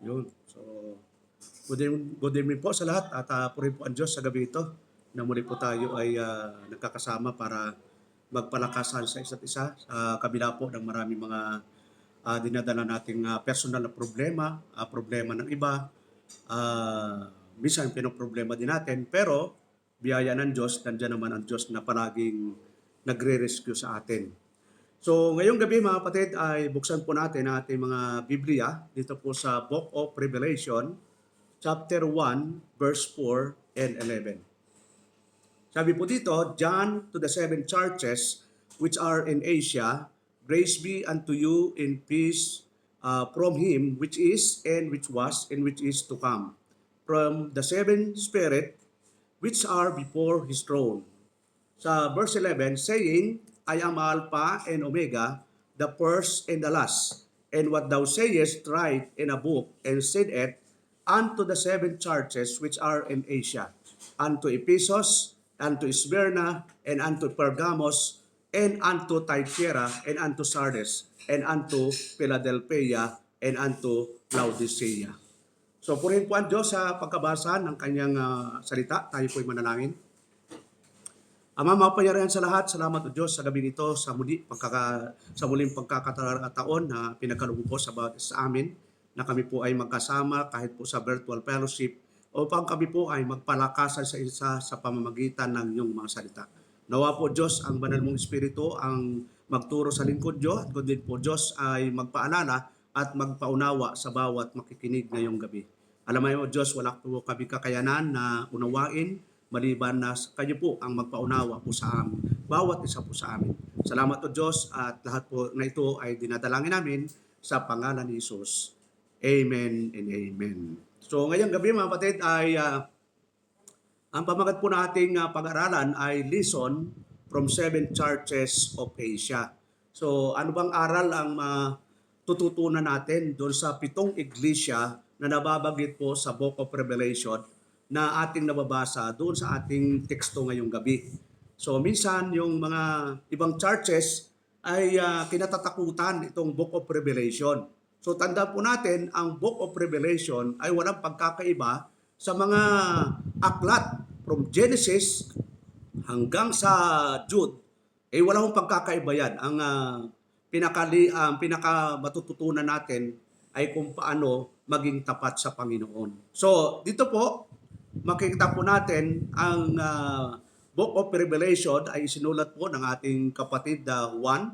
Yun. So, good evening po sa lahat at purihin po ang Diyos sa gabi ito na muli po tayo ay nagkakasama para magpalakasan sa isa't isa sa kabila po ng maraming mga dinadala nating personal na problema, problema ng iba, minsan pinoproblema din natin, pero biyaya ng Diyos, nandiyan naman ang Diyos na palaging nagre-rescue sa atin. So ngayong gabi mga kapatid ay buksan po natin ang ating mga Biblia dito po sa Book of Revelation, chapter 1, verse 4 and 11. Sabi po dito, John to the seven churches which are in Asia, grace be unto you in peace from him which is and which was and which is to come, from the seven spirit which are before his throne. Sa verse 11, saying, I am Alpha and Omega, the first and the last. And what thou sayest, write in a book, and send it unto the seven churches which are in Asia, unto Ephesus, unto Smyrna, and unto Pergamos, and unto Thyatira, and unto Sardis, and unto Philadelphia, and unto Laodicea. So purihin po ang Diyos sa pagkabasa ng kanyang salita. Tayo po'y manalangin. Ama, mapangyarihan sa lahat, salamat o Diyos sa gabi nito, sa muling pagkakataon na pinagkaloob po sa bawat sa amin, na kami po ay magkasama kahit po sa virtual fellowship, upang kami po ay magpalakasan sa isa sa pamamagitan ng iyong mga salita. Nawa po Diyos, ang banal mong Espiritu ang magturo sa lingkod Diyos, at kundi po Diyos ay magpaalala at magpaunawa sa bawat makikinig ngayong gabi. Alam mo Diyos, wala po kami kakayanan na unawain, maliban na kayo po ang magpaunawa po sa amin, bawat isa po sa amin. Salamat o Diyos at lahat po na ito ay dinadalangin namin sa pangalan ni Jesus. Amen and amen. So ngayong gabi mga kapatid ay ang pamagat po nating pag-aralan ay Lesson from Seven Churches of Asia. So ano bang aral ang tututunan natin doon sa 7 iglesia na nababanggit po sa Book of Revelation na ating nababasa doon sa ating teksto ngayong gabi. So minsan yung mga ibang churches ay kinatatakutan itong Book of Revelation. So tanda po natin, ang Book of Revelation ay walang pagkakaiba sa mga aklat from Genesis hanggang sa Jude. Walang pagkakaiba yan. Ang pinaka matututunan natin ay kung paano maging tapat sa Panginoon. So dito po, makikita po natin ang Book of Revelation ay isinulat po ng ating kapatid Juan.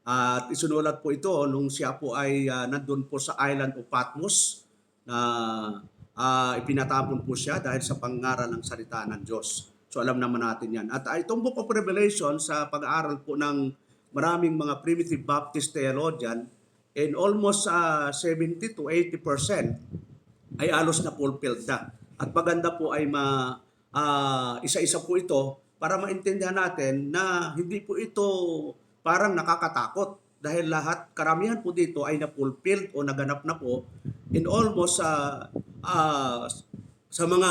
At isinulat po ito nung siya po ay nandun po sa island of Patmos na ipinatapon po siya dahil sa pangaral ng salita ng Diyos. So alam naman natin yan. At itong Book of Revelation sa pag-aaral po ng maraming mga primitive Baptist theologian, and almost 70 to 80% ay alos na fulfilled na. At maganda po ay isa-isa po ito para maintindihan natin na hindi po ito parang nakakatakot dahil karamihan po dito ay na-fulfilled o naganap na po in almost sa mga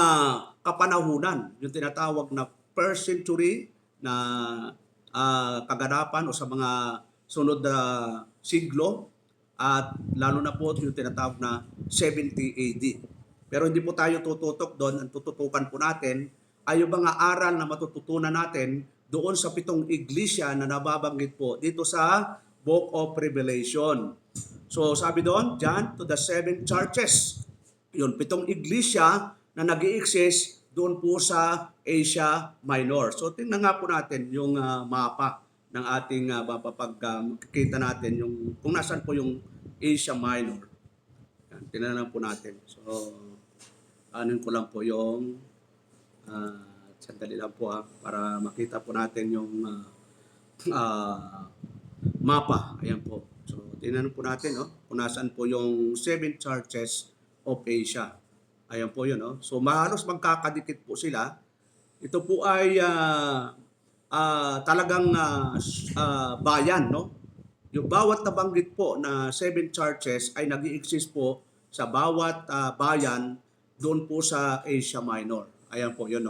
kapanahunan, yung tinatawag na first century na kaganapan o sa mga sunod na siglo at lalo na po yung tinatawag na 70 AD. Pero hindi po tayo tututok doon. Ang tututukan po natin ay yung mga aral na matututunan natin doon sa 7 iglesia na nababanggit po dito sa Book of Revelation. So sabi doon, John to the 7 churches. Yun, 7 iglesia na nag-i-exist doon po sa Asia Minor. So tingnan nga po natin yung mapa ng ating makikita natin yung kung nasaan po yung Asia Minor. Yan, tingnan po natin. So anin ko lang po yung sandali lang po para makita po natin yung mapa. Ayan po. So tingnan po natin kung nasaan po yung 7 churches of Asia. Ayan po yun. So mahalos magkakadikit po sila. Ito po ay talagang bayan. Yung bawat nabanggit po na 7 churches ay nag-i-exist po sa bawat bayan doon po sa Asia Minor. Ayan po yun.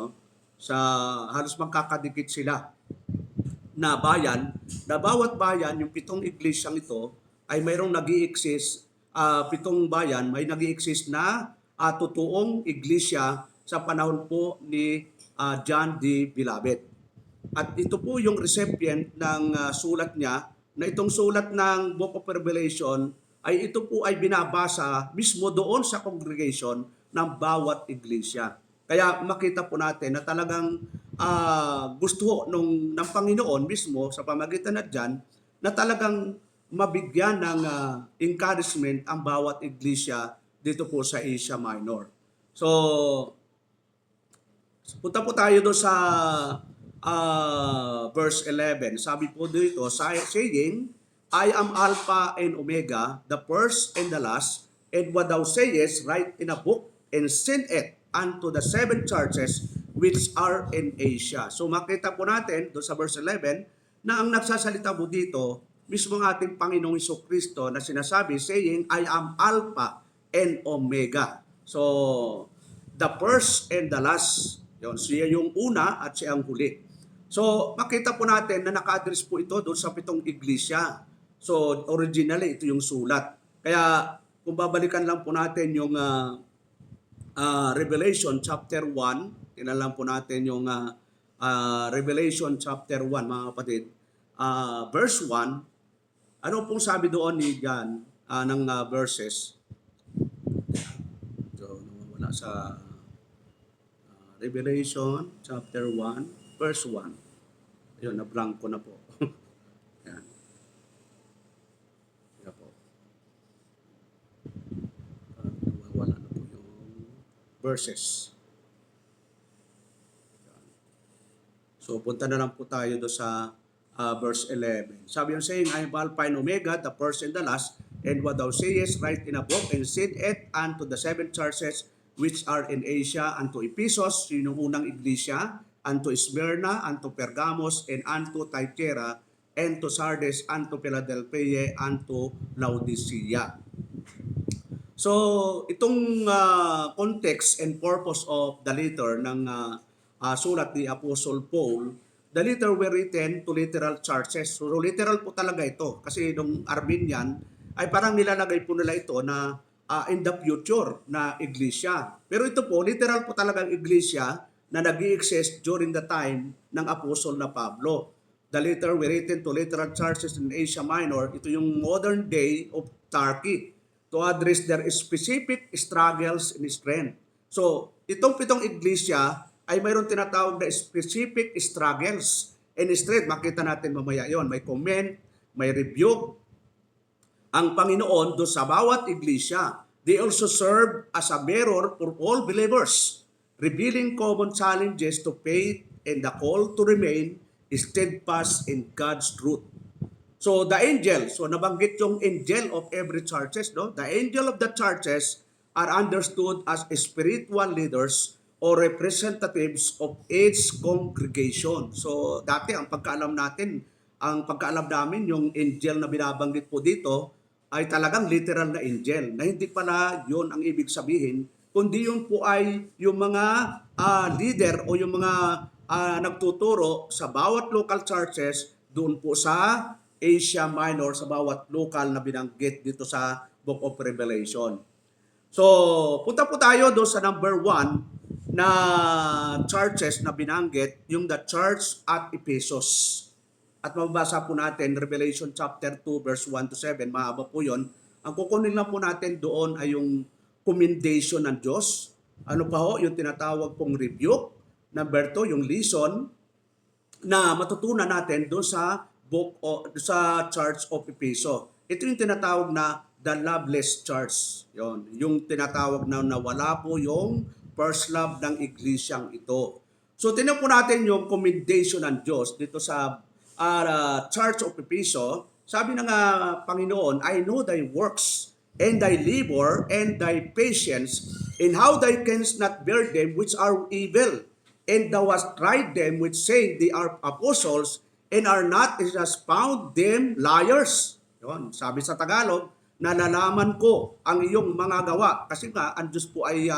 Sa halos magkakadikit sila na bayan, na bawat bayan, yung 7 iglesyang ito, ay mayroong nag-i-exist pitong bayan, may nag-i-exist na totoong iglesia sa panahon po ni John D. Beloved. At ito po yung recipient ng sulat niya, na itong sulat ng Book of Revelation ay ito po ay binabasa mismo doon sa congregation ng bawat iglesia. Kaya makita po natin na talagang gusto ng Panginoon mismo sa pamagitan na dyan na talagang mabigyan ng encouragement ang bawat iglesia dito po sa Asia Minor. So, punta po tayo doon sa verse 11. Sabi po dito, saying, I am Alpha and Omega, the first and the last, and what thou sayest, write in a book, and send it unto the seven churches which are in Asia. So makita po natin doon sa verse 11 na ang nagsasalita po dito, mismo ang ating Panginoong Jesucristo na sinasabi, saying, I am Alpha and Omega. So, the first and the last. Yun, siya yung una at siya ang huli. So, makita po natin na naka-address po ito doon sa pitong iglesia. So, originally, ito yung sulat. Kaya, kung babalikan lang po natin yung Revelation chapter 1, tingnan lang po natin yung Revelation chapter 1, mga kapatid. Verse 1, ano pong sabi doon ni John ng verses? So, nawawala sa Revelation chapter 1, verse 1. Ayun, na-blank ko na po. Yan. Yan po. Nawawala na po yung verses. Yan. So, punta na lang po tayo do sa verse 11. Sabi yung saying, I am Alpha and Omega, the first and the last, and what thou sayest, write in a book, and send it unto the seven churches which are in Asia, unto Ephesus, yun yung unang iglesia, unto Smyrna, unto Pergamos, and unto Thyatira, and to Sardis, unto Philadelphia, unto Laodicea. So, itong context and purpose of the letter ng sulat ni Apostle Paul, the letter were written to literal churches. So, literal po talaga ito. Kasi nung Armenian, ay parang nilalagay po nila ito na in the future na iglesia. Pero ito po, literal po talagang iglesia na nag-i-exist during the time ng Apostle na Pablo. The letter were written to literal churches in Asia Minor. Ito yung modern day of Turkey to address their specific struggles and strength. So, itong pitong iglesia ay mayroon tinatawag na specific struggles and strength. Makita natin mamaya yon. May comment, may rebuke, ang Panginoon do sa bawat iglesia. They also serve as a mirror for all believers, revealing common challenges to faith and the call to remain steadfast in God's truth. So the angel, so nabanggit yung angel of every churches, no? The angel of the churches are understood as spiritual leaders or representatives of each congregation. So dati ang pagkaalam namin yung angel na binabanggit po dito ay talagang literal na angel, na hindi pala yun ang ibig sabihin, kundi yun po ay yung mga leader o yung mga nagtuturo sa bawat local churches doon po sa Asia Minor, sa bawat local na binanggit dito sa Book of Revelation. So, punta po tayo doon sa number 1 na churches na binanggit, yung the church at Ephesus. At mababasa po natin Revelation chapter 2 verse 1 to 7, mahaba po yon. Ang kukunin lang po natin doon ay yung commendation ng Diyos. Ano pa ho? Yung tinatawag pong rebuke. Number 2, yung lesson na matutunan natin doon sa sa Church of Ephesus. Ito yung tinatawag na the loveless church. Yon, yung tinatawag na nawala po yung first love ng iglesyang ito. So tingnan po natin yung commendation ng Diyos dito sa Church of Ephesus. Sabi ng Panginoon, I know thy works and thy labor and thy patience, and how thou canst not bear them which are evil, and thou hast tried them which say they are apostles, and are not, and hast found them liars. Yun, sabi sa Tagalog, nalalaman ko ang iyong mga gawa. Kasi nga, ang Diyos po ay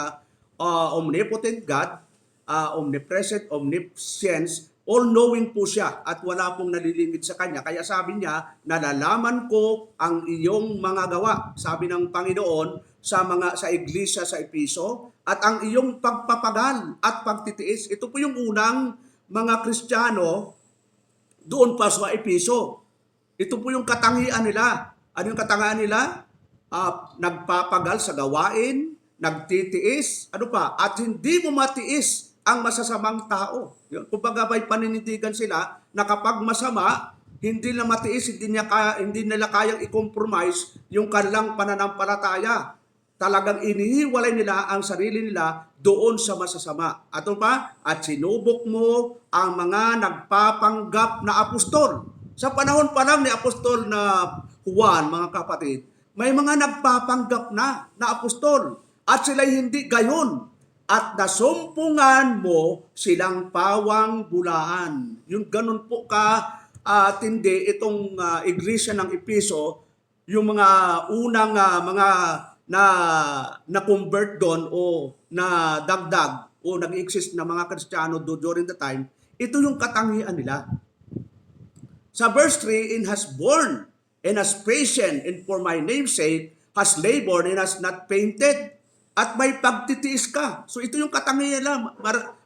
omnipotent God, omnipresent, omniscience, all-knowing po siya at wala pong nalilingid sa kanya. Kaya sabi niya, nalalaman ko ang iyong mga gawa, sabi ng Panginoon sa iglesia sa Episo, at ang iyong pagpapagal at pagtitiis. Ito po yung unang mga Kristiyano doon pa sa Episo. Ito po yung katangian nila. Ano yung katangian nila? Nagpapagal sa gawain, nagtitiis, ano pa, at hindi mo matiis ang masasamang tao. Kumbaga may paninindigan sila na kapag masama, hindi nila matiis, hindi nila kayang i-compromise yung kanilang pananampalataya. Talagang inihiwalay nila ang sarili nila doon sa masasama. At ano pa? At sinubok mo ang mga nagpapanggap na apostol. Sa panahon pa lang ni Apostol na Juan, mga kapatid, may mga nagpapanggap na apostol. At sila'y hindi gayon. At nasumpungan mo silang pawang bulaan. Yung ganun po tindi itong iglesia ng Episo, yung mga unang mga na convert doon o na dagdag o nag-exist na mga Kristiyano during the time, ito yung katangian nila. Sa verse 3, and has borne and has patient and for my name's sake has labored and has not fainted. At may pagtitiis ka. So ito yung katangian nila.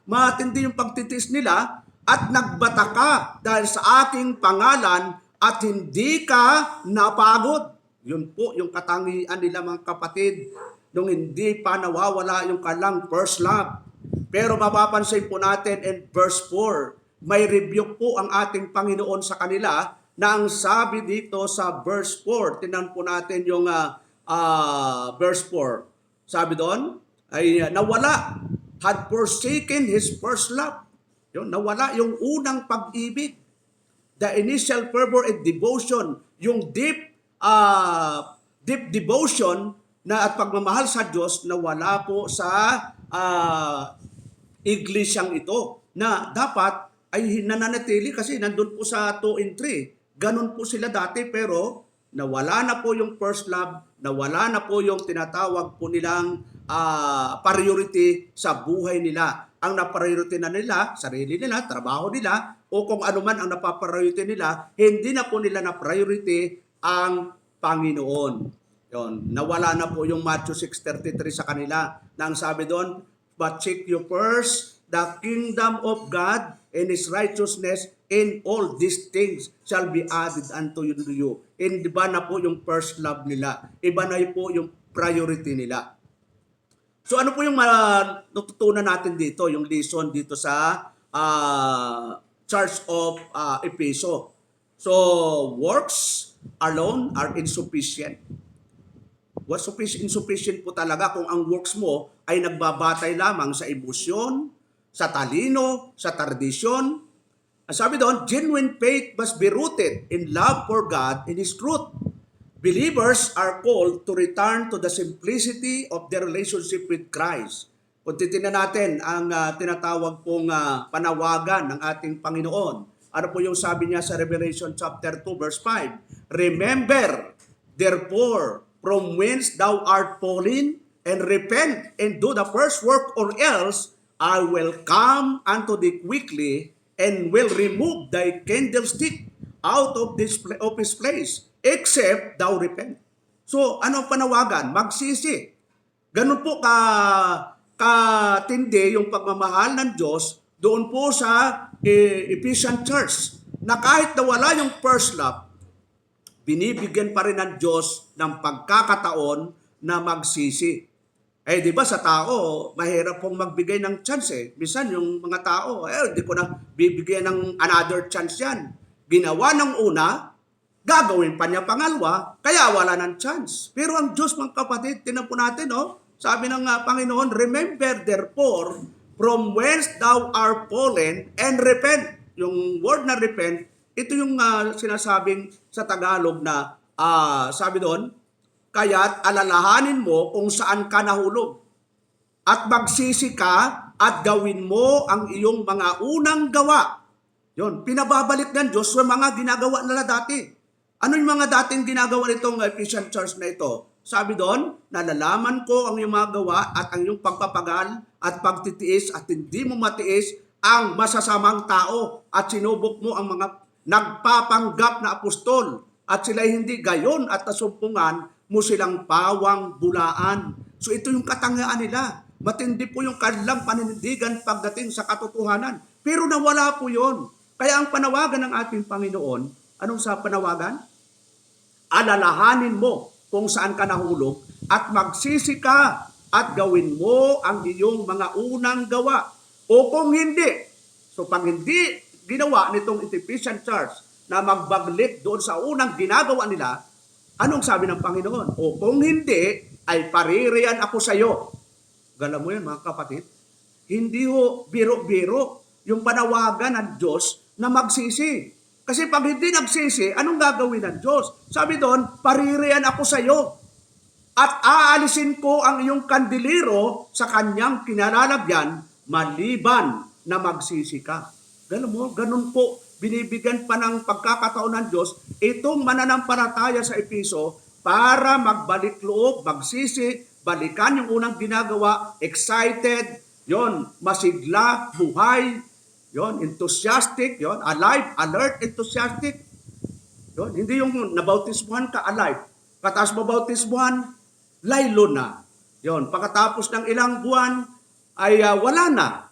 Matindi yung pagtitiis nila at nagbata ka dahil sa aking pangalan at hindi ka napagod. Yun po yung katangian nila, mga kapatid, nung hindi pa nawawala yung kanilang first love. Pero mapapansin po natin in verse 4, may rebuke po ang ating Panginoon sa kanila na ang sabi dito sa verse 4. Tingnan po natin yung verse 4. Sabi doon, ay nawala, had forsaken his first love. Yun, nawala yung unang pag-ibig. The initial fervor and devotion, yung deep devotion na at pagmamahal sa Diyos, nawala po sa iglesyang ito. Na dapat ay nananatili kasi nandun po sa 2 and 3. Ganon po sila dati pero nawala na po yung first love, nawala na po yung tinatawag po nilang priority sa buhay nila. Ang na-priority na nila, sarili nila, trabaho nila, o kung ano man ang napapriority nila, hindi na po nila na-priority ang Panginoon. Yun. Nawala na po yung Matthew 6:33 sa kanila na ang sabi doon, but seek you first the kingdom of God and His righteousness, and all these things shall be added unto you. And iba na po yung first love nila. Iba na po yung priority nila. So ano po yung natutunan natin dito, yung lesson dito sa Church of Episo. So works alone are insufficient. What's insufficient po talaga kung ang works mo ay nagbabatay lamang sa emosyon, sa talino, sa tradisyon. Sabi doon, genuine faith must be rooted in love for God and His truth. Believers are called to return to the simplicity of their relationship with Christ. Kung titignan natin ang tinatawag pong panawagan ng ating Panginoon, ano po yung sabi niya sa Revelation chapter 2 verse 5? Remember, therefore, from whence thou art fallen, and repent and do the first work, or else I will come unto thee quickly and will remove thy candlestick out of his place, except thou repent. So, ano panawagan? Magsisi. Ganun po katindi yung pagmamahal ng Diyos doon po sa Ephesian Church na kahit nawala yung first love, binibigyan pa rin ng Diyos ng pagkakataon na magsisi. Di ba sa tao, mahirap pong magbigay ng chance eh. Minsan yung mga tao, hindi ko na bibigyan ng another chance yan. Ginawa ng una, gagawin pa niya pangalawa, kaya wala ng chance. Pero ang Diyos, mga kapatid, tinan po natin, sabi ng Panginoon, remember therefore, from whence thou art fallen, and repent. Yung word na repent, ito yung sinasabing sa Tagalog na, sabi doon, kaya't alalahanin mo kung saan ka nahulog. At magsisi ka at gawin mo ang iyong mga unang gawa. Yun, pinababalik ng Diyos sa mga ginagawa nila dati. Ano yung mga dating ginagawa nitong Ephesian Church na ito? Sabi doon, nalalaman ko ang iyong mga gawa at ang iyong pagpapagal at pagtitiis at hindi mo matiis ang masasamang tao at sinubok mo ang mga nagpapanggap na apostol at sila hindi gayon at nasumpungan mo silang pawang bulaan. So ito yung katangian nila. Matindi po yung kanilang paninindigan pagdating sa katotohanan. Pero nawala po yun. Kaya ang panawagan ng ating Panginoon, anong sa panawagan? Alalahanin mo kung saan ka nahulog at magsisi ka at gawin mo ang iyong mga unang gawa. O kung hindi, so pag hindi ginawa nitong Ephesian Church na magbaglit doon sa unang ginagawa nila, anong sabi ng Panginoon? O kung hindi, ay paririyan ako sa iyo. Gala mo yan mga kapatid? Hindi ho biro-biro yung panawagan ng Diyos na magsisi. Kasi pag hindi nagsisi, anong gagawin ng Diyos? Sabi doon, paririyan ako sa iyo. At aalisin ko ang iyong kandilero sa kanyang kinalalagyan maliban na magsisi ka. Ganun po, binibigyan pa ng pagkakataon ng Diyos itong mananampalataya sa Episo para magbalik loob, magsisi, balikan yung unang ginagawa, excited, yon, masigla, buhay, yon, enthusiastic, yon, alive, alert, enthusiastic. Yon, hindi yung nabautismuhan ka, alive. Pagkatapos mabautismuhan, laylo na. Yon, pagkatapos ng ilang buwan, ay wala na.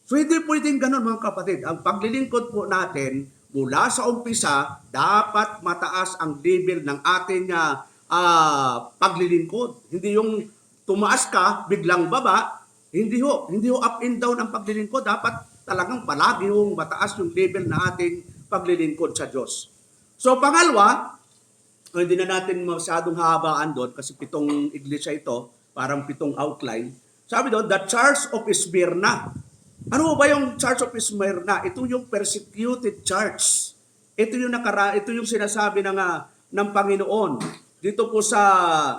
So hindi pwedeng ganun mga kapatid. Ang paglilingkod po natin, mula sa umpisa, dapat mataas ang level ng ating paglilingkod. Hindi yung tumaas ka, biglang baba. Hindi ho up and down ang paglilingkod. Dapat talagang palagi yung mataas yung level na ating paglilingkod sa Diyos. So pangalawa, hindi na natin masyadong habaan doon kasi 7 iglesia ito, parang 7 outline. Sabi doon, the Church of Smyrna. Ano ba yung Church of Smyrna? Ito yung persecuted church. Ito yung sinasabi ng Panginoon. Dito po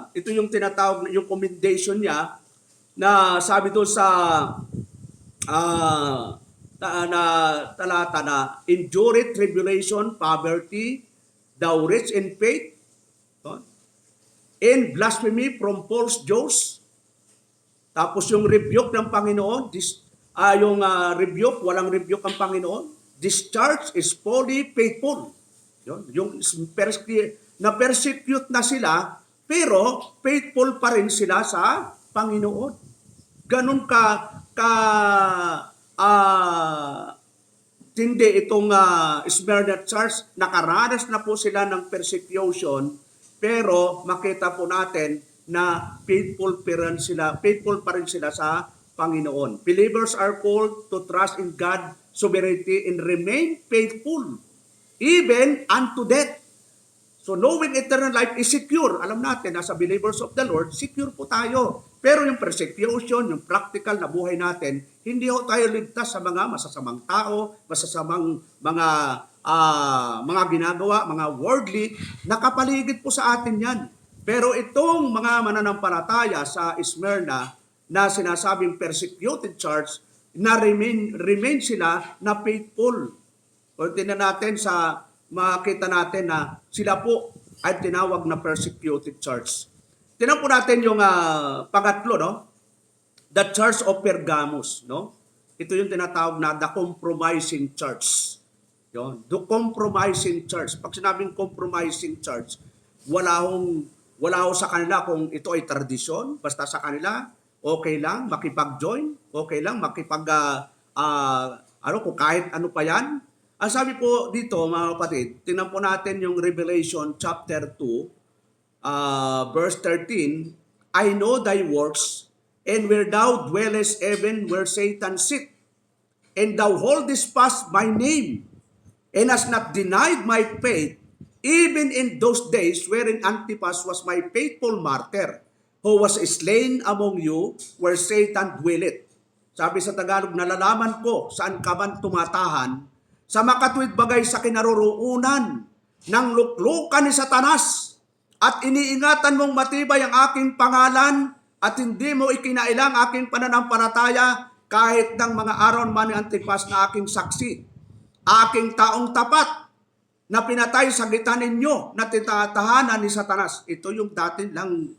ito yung tinatawag, yung commendation niya, na sabi doon sa talata na, endure tribulation, poverty, thou rich in faith, in blasphemy from false Jews. Tapos yung rebuke ng Panginoon, rebuke, walang rebuke ang Panginoon. This church is fully faithful. Yung na-persecute na sila, pero faithful pa rin sila sa Panginoon. Ganun tindi itong Smyrna Church, nakaranas na po sila ng persecution, pero makita po natin na faithful pa rin sila sa Panginoon. Believers are called to trust in God's sovereignty and remain faithful even unto death. So knowing eternal life is secure. Alam natin, nasa believers of the Lord, secure po tayo. Pero yung persecution, yung practical na buhay natin, hindi ho tayo ligtas sa mga masasamang tao, masasamang mga ginagawa, mga worldly, nakapaligid po sa atin yan. Pero itong mga mananampalataya sa Smyrna na sinasabing persecuted church, na remain sila na faithful. O tingnan natin makita natin na sila po ay tinawag na persecuted church. Tingnan po natin yung pangatlo, no? The Church of Pergamos, no? Ito yung tinatawag na the compromising church. Yon, the compromising church. Pag sinabing compromising church, wala ho sa kanila kung ito ay tradisyon, basta sa kanila okay lang makipag-join, okay lang kung kahit ano pa yan. Ang sabi po dito mga kapatid, tingnan po natin yung Revelation chapter 2, verse 13, I know thy works, and where thou dwellest even where Satan sit, and thou holdest fast my name, and hast not denied my faith, even in those days wherein Antipas was my faithful martyr, who was slain among you where Satan dwelleth. Sabi sa Tagalog, nalalaman ko saan ka man tumatahan, sa makatuwid bagay sa kinaroroonan ng luklukan ni Satanas, at iniingatan mong matibay ang aking pangalan, at hindi mo ikinailang aking pananampalataya, kahit ng mga araw man ni Antipas na aking saksi. Aking taong tapat na pinatay sa gitna ninyo na titatahanan ni Satanas. Ito yung dati lang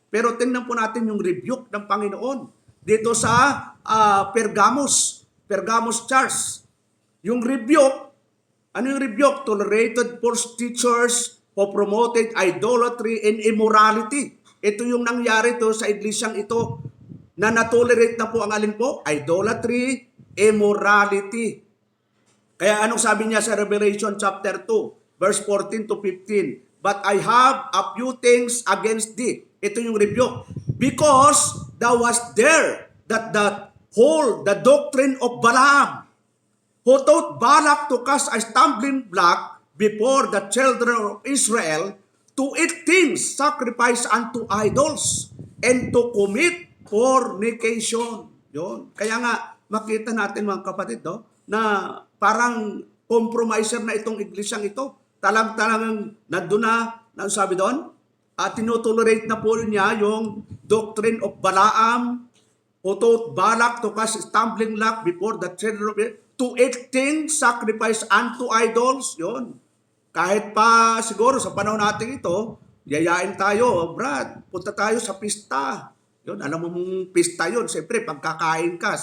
Pero tingnan po natin yung rebuke ng Panginoon dito sa Pergamos. Pergamos Church. Yung rebuke, ano yung rebuke? Tolerated false teachers who promoted idolatry and immorality. Ito yung nangyari to sa iglesyang ito na natolerate na po ang alin po? Idolatry, immorality. Kaya anong sabi niya sa Revelation chapter 2, verse 14 to 15? But I have a few things against thee. Ito yung rebuke. Because thou wast there that the doctrine of Balaam, who taught Balak to cast a stumbling block before the children of Israel, to eat things sacrificed unto idols, and to commit fornication. Yun. Kaya nga, makita natin mga kapatid, no, na parang compromiser na itong iglesyang ito. Talagang nandun na sabi doon, tinutolerate na po niya yung doctrine of Balaam, who taught Balak to cast stumbling block before the children of Israel, to eat things sacrificed unto idols. Yun. Kahit pa siguro sa panahon natin ito, yayain tayo, Brad, punta tayo sa pista. Yun, alam mo mong pista yun. Siyempre, pagkakain ka,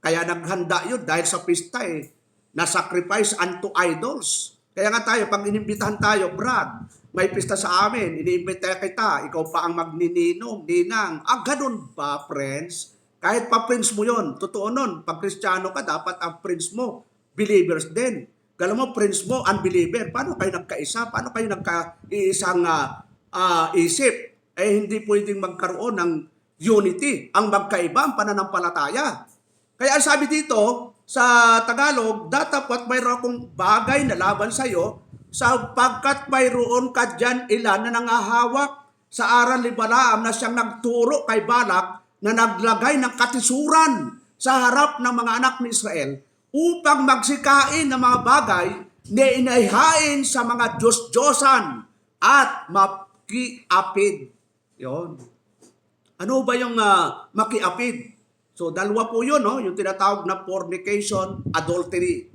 kaya naghanda yun dahil sa pista na sacrifice unto idols. Kaya nga tayo, pag inimbitahan tayo, Brad, may pista sa amin, iniimbita kita, ikaw pa ang magnininong, ninang. Ganun ba, friends? Kahit pa friends mo yun, totoo nun, pag Kristiyano ka, dapat ang friends mo, believers din. Kala mo, friends mo, unbeliever. Paano kayo nagkaisa? Paano kayo nagkaisang isip? Hindi pwedeng magkaroon ng unity. Ang magkaiba, ang pananampalataya. Kaya ang sabi dito, sa Tagalog, dapat mayroon akong bagay na laban sa iyo, sapagkat mayroon ka dyan ilan na nangahawak sa aral ni Balaam na siyang nagturo kay Balak na naglagay ng katisuran sa harap ng mga anak ni Israel upang magsikain ng mga bagay na inaihain sa mga Diyos-Diyosan at makiapid. Yon. Ano ba yung makiapid? So, dalawa po yun, no? Yung tinatawag na fornication, adultery.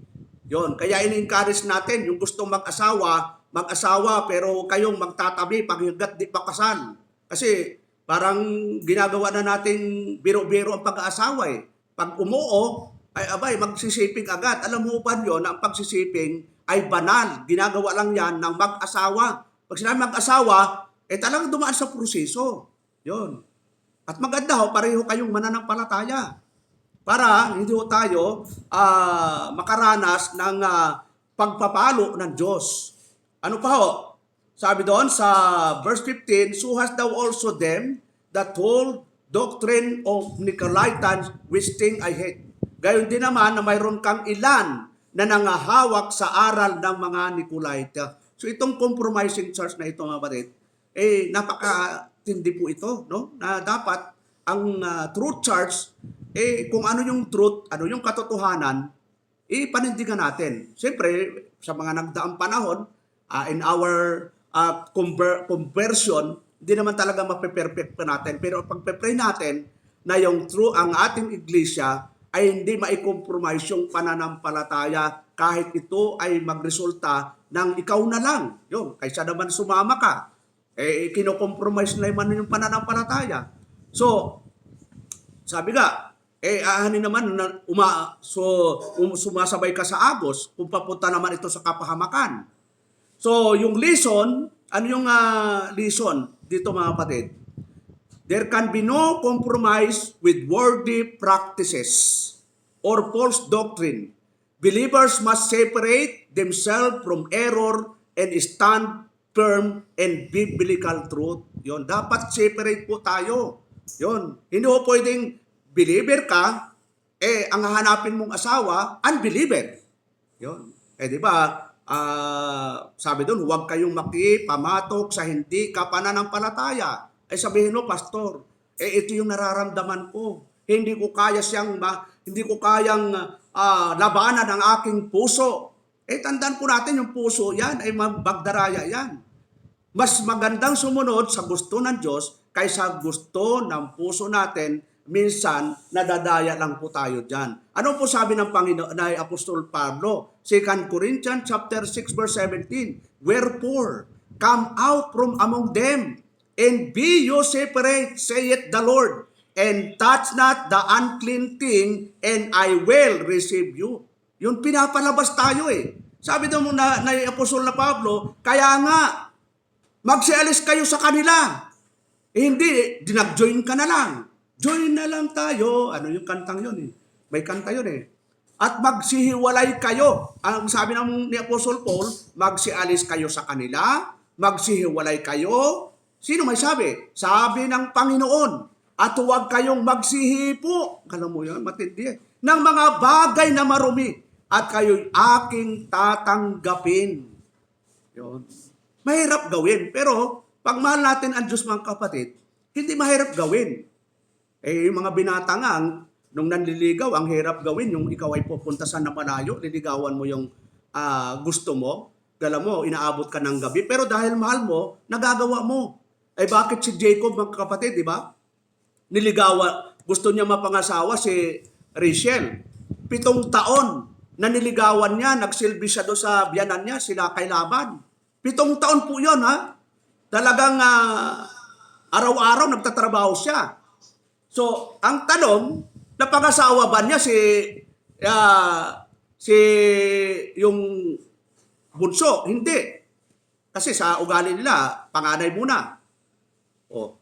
Yon. Kaya in-encourage natin yung gustong mag-asawa pero kayong magtatabi pag hanggat di pa kasal. Kasi parang ginagawa na natin biro-biro ang pag-aasawa eh. Pag umuo, ay abay, magsisiping agad. Alam mo ba yun na ang pagsisiping ay banal. Ginagawa lang yan ng mag-asawa. Pag sinabi mag-asawa, talagang dumaan sa proseso. Yun. At maganda pareho kayong mananampalataya. Para hindi tayo makaranas ng pagpapalo ng Diyos. Ano pa ho? Sabi doon sa verse 15, so hast thou also them that hold doctrine of Nicolaitans, which thing I hate. Gayon din naman na mayroon kang ilan na nangahawak sa aral ng mga Nicolaita. So itong compromising church na ito mga batid, napakatindi po ito, no? Na dapat ang truth church, kung ano yung truth, ano yung katotohanan, panindigan natin. Siyempre, sa mga nagdaang panahon, in our conversion, hindi naman talaga mape-perfect pa natin. Pero pag-pray natin na yung true ang ating iglesia ay hindi mai-compromise yung pananampalataya kahit ito ay magresulta ng ikaw na lang. Yun, kaysa naman sumama ka, kino-compromise na naman yung pananampalataya. So, sabi nga, aanin naman na sumasabay ka sa agos kung papunta naman ito sa kapahamakan. So, yung lesson, ano yung lesson dito mga kapatid? There can be no compromise with worldly practices or false doctrine. Believers must separate themselves from error and stand firm in biblical truth. Yon, dapat separate po tayo. Yon, hindi po pwedeng believer ka, ang hahanapin mong asawa, unbeliever. Yon, di ba? Sabi doon, huwag kayong makipamatok sa hindi ka pananampalataya. Sabihin mo, pastor, ito yung nararamdaman ko. Hindi ko kayang labanan ang aking puso. Tandaan po natin yung puso yan ay magdaraya yan. Mas magandang sumunod sa gusto ng Diyos kaysa gusto ng puso natin. Minsan, nadadaya lang po tayo dyan. Ano po sabi ng Panginoon na Apostol Pablo? 2 Corinthians chapter 6 verse 17. Wherefore, come out from among them, and be you separate, saith the Lord, and touch not the unclean thing, and I will receive you. Yun pinapalabas tayo eh. Sabi daw mo na Apostol na Pablo, kaya nga, magsialis kayo sa kanila. Hindi, dinag-join ka na lang. Join na lang tayo. Ano yung kantang yun eh? May kanta yun eh. At magsihiwalay kayo. Ang sabi ni Apostle Paul, magsialis kayo sa kanila, magsihiwalay kayo. Sino may sabi? Sabi ng Panginoon. At huwag kayong magsihipo. Alam mo yun, matindi eh. Ng mga bagay na marumi. At kayo'y aking tatanggapin. Yun. Mahirap gawin. Pero, pag mahal natin ang Diyos mga kapatid, hindi mahirap gawin. Eh, yung mga binata nga, nung nanliligaw, ang hirap gawin, yung ikaw ay pupunta sa napalayo, liligawan mo yung gusto mo, dala mo, inaabot ka ng gabi, pero dahil mahal mo, nagagawa mo. Eh bakit si Jacob, mga kapatid, di ba? Gusto niya mapangasawa si Rachel. 7 taon na niligawan niya, nagsilbi siya doon sa biyanan niya, sila kay Laban. 7 taon po yun, ha? Talagang araw-araw nagtatrabaho siya. So, ang tanong, napangasawa ba niya si yung bunso? Hindi. Kasi sa ugali nila, panganay muna. O,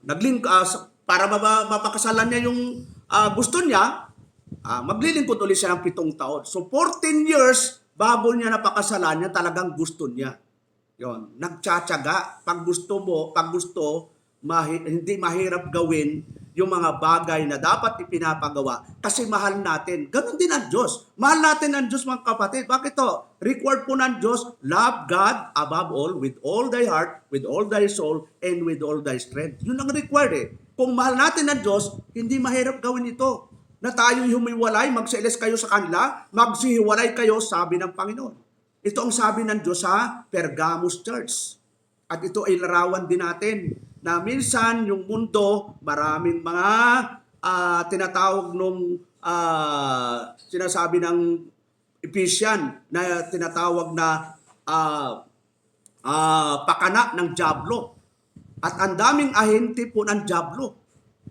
para mapakasalan niya yung gusto niya, maglilingkod ulit siya ng 7 taon. So 14 years bago niya napakasalan niya, talagang gusto niya. Yon, nagtsatsaga. Pag gusto, hindi mahirap gawin yung mga bagay na dapat ipinapagawa kasi mahal natin. Ganon din ang Diyos. Mahal natin ang Diyos, mga kapatid. Bakit to? Required po ng Diyos, love God above all, with all thy heart, with all thy soul, and with all thy strength. Yun ang required eh. Kung mahal natin ang Diyos, hindi mahirap gawin ito. Na tayo'y humiwalay, magsialis kayo sa kanila, magsihiwalay kayo, sabi ng Panginoon. Ito ang sabi ng Diyos sa Pergamos Church. At ito ay larawan din natin na minsan yung mundo, maraming mga tinatawag nung sinasabi ng Ephesian na tinatawag na pakana ng dyablo. At ang daming ahente po ng dyablo.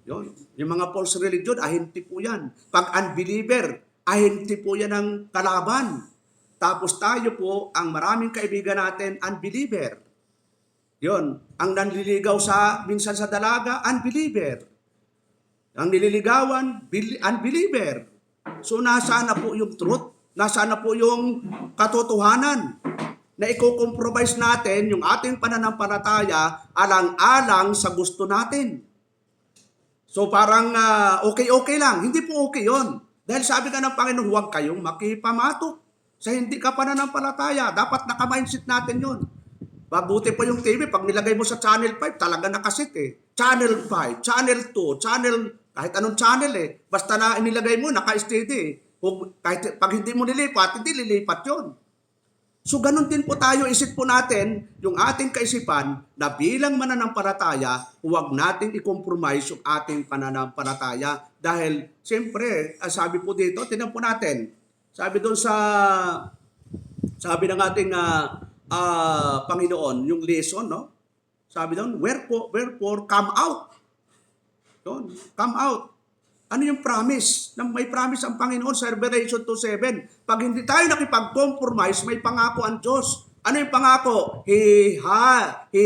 Yun. Yung mga false religion, ahente po yan. Pag unbeliever, ahente po yan ng kalaban. Tapos tayo po, ang maraming kaibigan natin, unbeliever. Yon, ang nanliligaw minsan sa dalaga, unbeliever. Ang nililigawan, unbeliever. So nasaan na po yung truth? Nasaan na po yung katotohanan? Na i-compromise natin yung ating pananampalataya alang-alang sa gusto natin. So parang okay lang. Hindi po okay yon. Dahil sabi ka ng Panginoon, huwag kayong makipamatok sa hindi ka pananampalataya. Dapat naka-mindset natin yon. Mabuti pa yung TV, pag nilagay mo sa channel 5, talaga nakasit eh. Channel 5, channel 2, kahit anong channel eh. Basta na inilagay mo, naka-steady eh. Kahit pag hindi mo nilipat, hindi lilipat yun. So ganun din po tayo, isip po natin yung ating kaisipan na bilang mananampalataya, huwag natin i-compromise yung ating pananampalataya. Dahil, siyempre, sabi po dito, tinan po natin, sabi doon sabi ng ating Panginoon, yung lesson, no? Sabi doon, wherefore, come out. Doon, come out. Ano yung promise? May promise ang Panginoon sa Revelation 2:7. Pag hindi tayo nakipag-compromise, may pangako ang Diyos. Ano yung pangako? He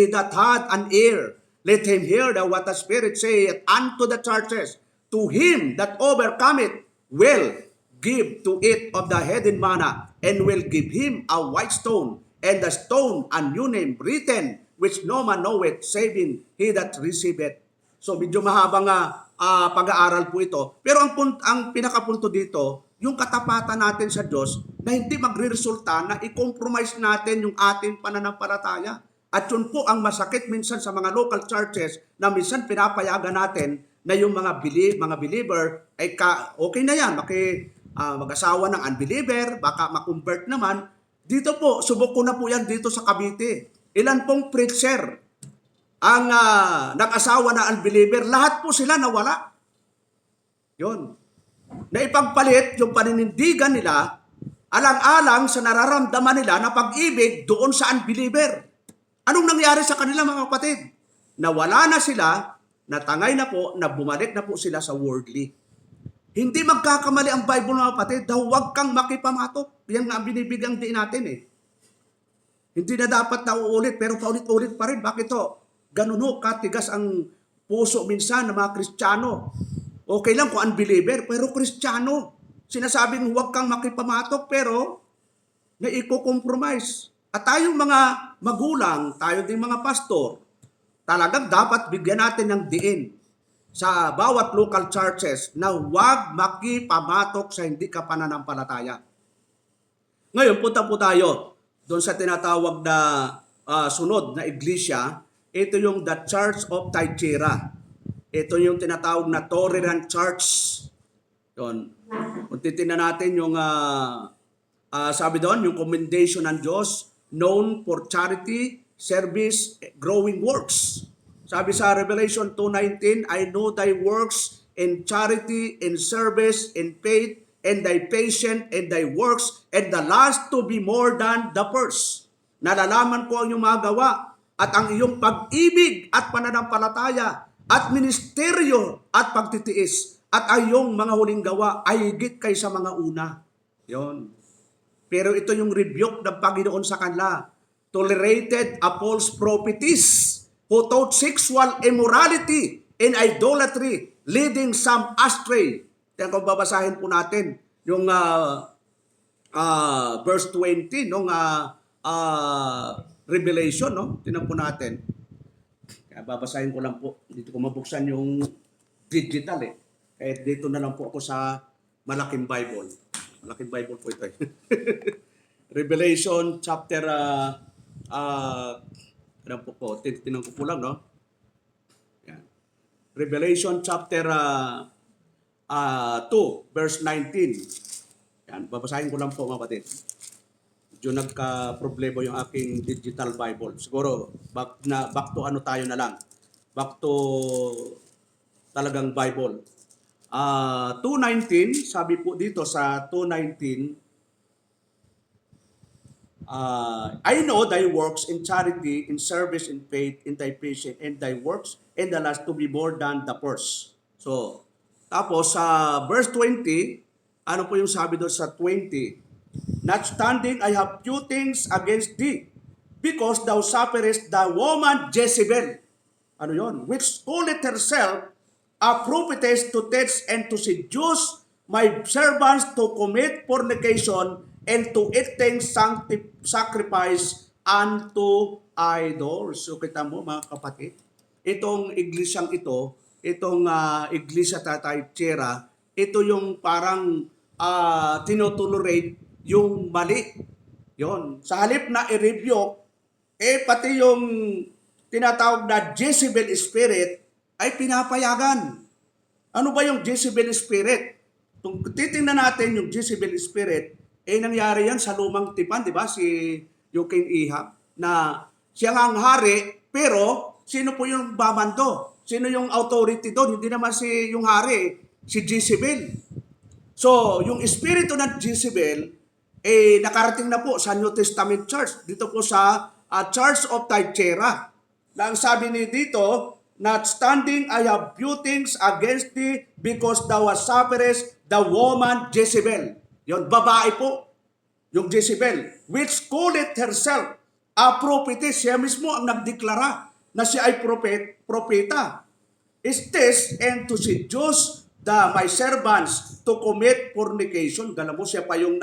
that had an ear, let him hear what the Spirit saith unto the churches. To him that overcometh will give to it of the hidden manna, and will give him a white stone, and the stone a new name written, which no man knoweth, saving he that receiveth. So medyo mahabang pag-aaral po ito. Pero ang pinakapunto dito, yung katapatan natin sa Diyos na hindi magre-resulta na i-compromise natin yung ating pananampalataya. At yun po ang masakit minsan sa mga local churches na minsan pinapayagan natin na yung mga believer ay okay na yan, mag-asawa ng unbeliever, baka makonvert naman. Dito po, subok ko na po yan dito sa Cavite. Ilan pong preacher ang nag-asawa na unbeliever, lahat po sila nawala. Yun. Naipagpalit yung paninindigan nila alang-alang sa nararamdaman nila na pag-ibig doon sa unbeliever. Anong nangyari sa kanila, mga kapatid? Nawala na sila natangay na po, na bumalik na po sila sa worldly. Hindi magkakamali ang Bible mga kapatid, daw huwag kang makipamatok. Yan nga ang binibigyang din natin eh. Hindi na dapat na uulit, pero paulit-ulit pa rin. Bakit to? Ganun ho, katigas ang puso minsan ng mga Kristiyano. Okay lang kung unbeliever, pero Kristiyano. Sinasabing huwag kang makipamatok, pero naiko-compromise. At tayong mga magulang, tayo din mga pastor, talagang dapat bigyan natin ng diin sa bawat local churches na huwag makipamatok sa hindi ka pananampalataya. Ngayon, punta po tayo doon sa tinatawag na sunod na iglesia. Ito yung The Church of Thyatira. Ito yung tinatawag na Tolerant Church. Yun. Kung titignan natin yung sabi doon, yung commendation ng Diyos, known for charity, service, growing works. Sabi sa Revelation 2:19, I know thy works in charity, in service, in faith, and thy patience, and thy works, and the last to be more than the first. Nalalaman ko ang iyong mga gawa, at ang iyong pag-ibig at pananampalataya, at ministeryo at pagtitiis, at ang iyong mga huling gawa ay higit kaysa mga una. Yon. Pero ito yung rebuke ng Panginoon sa kanila. Tolerated a false prophetess who taught sexual immorality and idolatry, leading some astray. Kaya kung babasahin po natin yung verse 20 nung Revelation, no? Tingnan po natin. Kaya babasahin ko lang po. Dito ko mabuksan yung digital eh. Kaya dito na lang po ako sa malaking Bible. Malaking Bible po ito eh. Revelation chapter ano po, tinan ko po lang, no? Yan. Revelation chapter 2, verse 19. Yan, babasahin ko lang po mga kapatid. Medyo nagka-problema yung aking digital Bible. Siguro, back to ano tayo na lang. Back to talagang Bible. 2:19, sabi po dito sa 2:19, I know thy works in charity, in service, in faith, in thy patience, and thy works, and the last to be more than the first. So, tapos sa verse 20, ano po yung sabi doon sa 20? Notwithstanding, I have few things against thee, because thou sufferest the woman Jezebel. Ano yon? Which calleth herself a prophetess to teach and to seduce my servants to commit fornication and to eat things sacrifice unto idols. So kita mo mga kapatid, itong iglesyang ito, itong iglesia Thyatira, ito yung parang tinotolerate yung mali. Yon. Sa halip na i-review, pati yung tinatawag na Jezebel spirit ay pinapayagan. Ano ba yung Jezebel spirit? Kung titingnan natin yung Jezebel spirit, nangyari yan sa lumang tipan, di ba? Yung King Ahab, na siya nga ang hari, pero sino po yung bamando? Sino yung authority doon? Hindi naman yung hari, si Jezebel. So, yung espiritu ng Jezebel, nakarating na po sa New Testament Church, dito po sa Church of Thyatira. Na ang sabi ni dito, notwithstanding I have few things against thee, because thou sufferest the woman Jezebel. Yon, babae po, yung Jezebel, which calleth herself a prophetess. Siya mismo ang nagdeklara na siya ay propeta. Is this and to seduce my servants to commit fornication. Galam mo, siya pa yung